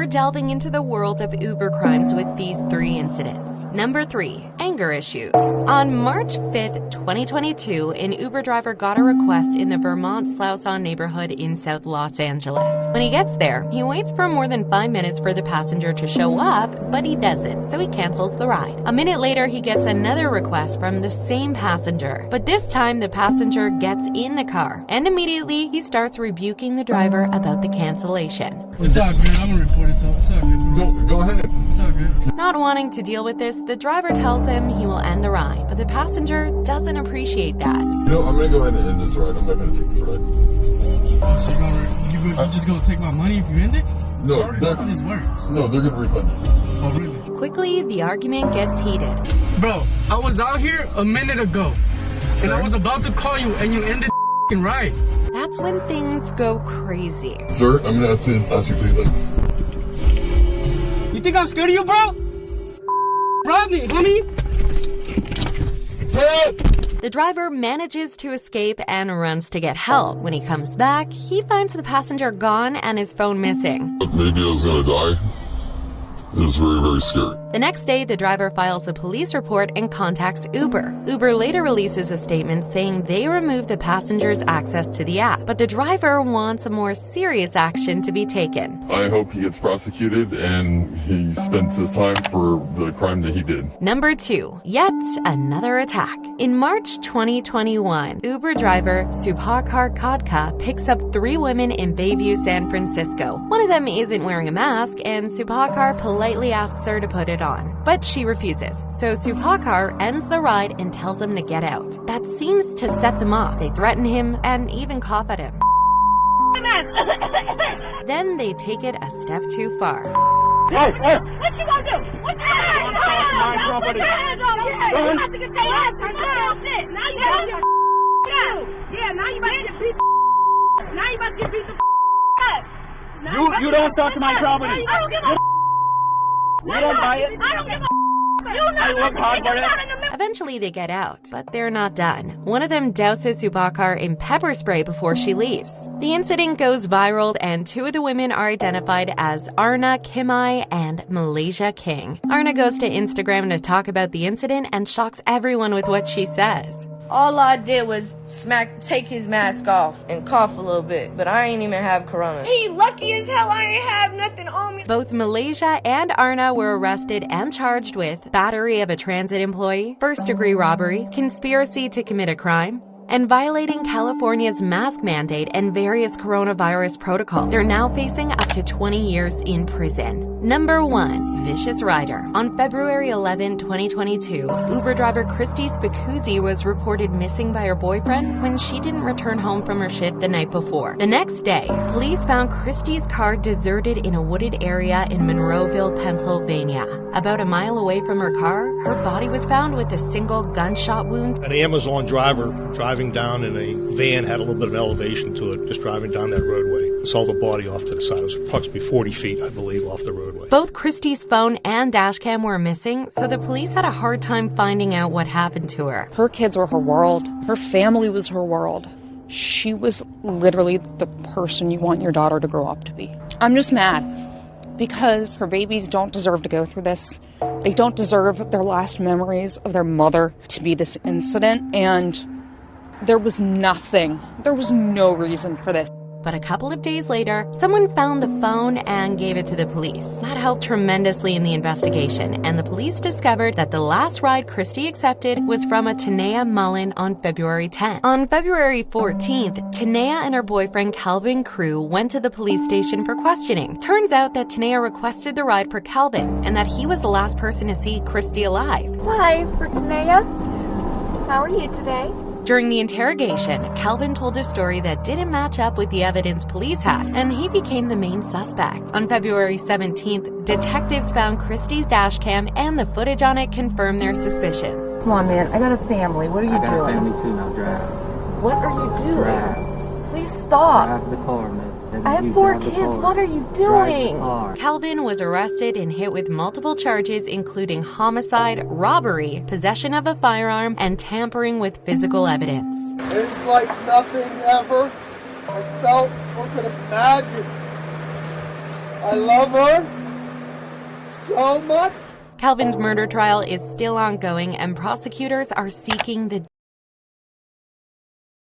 we're delving into the world of Uber crimes with these 3 incidents. Number 3. Anger issues. On March 5th, 2022, an Uber driver got a request in the Vermont Slauson neighborhood in South Los Angeles. When he gets there, he waits for more than 5 minutes for the passenger to show up, but he doesn't, so he cancels the ride. A minute later, he gets another request from the same passenger, but this time the passenger gets in the car, and immediately he starts rebuking the driver about the cancellation. It's all good. I'm gonna report it though. It's all good. Go ahead. It's all good. Not wanting to deal with this, the driver tells him he will end the ride, but the passenger doesn't appreciate that. I'm gonna go ahead and end this ride. I'm not gonna take this ride. So you just gonna take my money if you end it? No, how this works? No, they're gonna refund it. Oh, really? Quickly, the argument gets heated. Bro, I was out here a minute ago, and I was about to call you, and you ended the ride. That's when things go crazy. Sir, I'm gonna have to ask you please. You think I'm scared of you, bro? Rob me, homie. The driver manages to escape and runs to get help. When he comes back, he finds the passenger gone and his phone missing. Maybe I was gonna die. It was very, very scary. The next day, the driver files a police report and contacts Uber. Uber later releases a statement saying they removed the passenger's access to the app, but the driver wants a more serious action to be taken. I hope he gets prosecuted and he spends his time for the crime that he did. Number 2. Yet another attack. In March 2021, Uber driver Subhakar Khadka picks up 3 women in Bayview, San Francisco. One of them isn't wearing a mask, and Subhakar politely asks her to put it on, but she refuses. So Subhakar ends the ride and tells him to get out. That seems to set them off. They threaten him and even cough at him. Then they take it a step too far. Hey, hey. What you gonna do? What you gonna do? Put your hands on him. You have to get your ass on shit. Now you got your yeah, now you about to get beat. Now you about to get beat the up. You don't touch my property. I don't give a You don't buy it. I don't give a you know I work hard for it. Eventually they get out, but they're not done. One of them douses Subhakar in pepper spray before she leaves. The incident goes viral and 2 of the women are identified as Arna Kimai and Malaysia King. Arna goes to Instagram to talk about the incident and shocks everyone with what she says. All I did was take his mask off and cough a little bit, but I ain't even have corona. He lucky as hell I ain't have nothing on me. Both Malaysia and Arna were arrested and charged with battery of a transit employee, first-degree robbery, conspiracy to commit a crime, and violating California's mask mandate and various coronavirus protocols. They're now facing up to 20 years in prison. Number 1. Vicious rider. On February 11, 2022, Uber driver Christy Spicuzzi was reported missing by her boyfriend when she didn't return home from her shift the night before. The next day, police found Christy's car deserted in a wooded area in Monroeville, Pennsylvania. About a mile away from her car, her body was found with a single gunshot wound. An Amazon driver driving down in a van had a little bit of elevation to it, just driving down that roadway. Saw the body off to the side. It was approximately 40 feet, I believe, off the roadway. Both Christy's phone and dashcam were missing, so the police had a hard time finding out what happened to her. Her kids were her world. Her family was her world. She was literally the person you want your daughter to grow up to be. I'm just mad because her babies don't deserve to go through this. They don't deserve their last memories of their mother to be this incident, and there was nothing. There was no reason for this. But a couple of days later, someone found the phone and gave it to the police. That helped tremendously in the investigation, and the police discovered that the last ride Christy accepted was from a Tanea Mullen on February 10th. On February 14th, Tanea and her boyfriend Calvin Crew went to the police station for questioning. Turns out that Tanea requested the ride for Calvin, and that he was the last person to see Christy alive. Hi, for Tanea. How are you today? During the interrogation, Calvin told a story that didn't match up with the evidence police had, and he became the main suspect. On February 17th, detectives found Christy's dashcam, and the footage on it confirmed their suspicions. Come on, man. I got a family. What are you doing? I got a family too, now drive. What are you doing? Drive. Please stop. Drive the car, miss. I have 4 kids. What are you doing? Calvin was arrested and hit with multiple charges, including homicide, robbery, possession of a firearm, and tampering with physical evidence. It's like nothing ever I felt or could imagine. I love her so much. Calvin's murder trial is still ongoing, and prosecutors are seeking the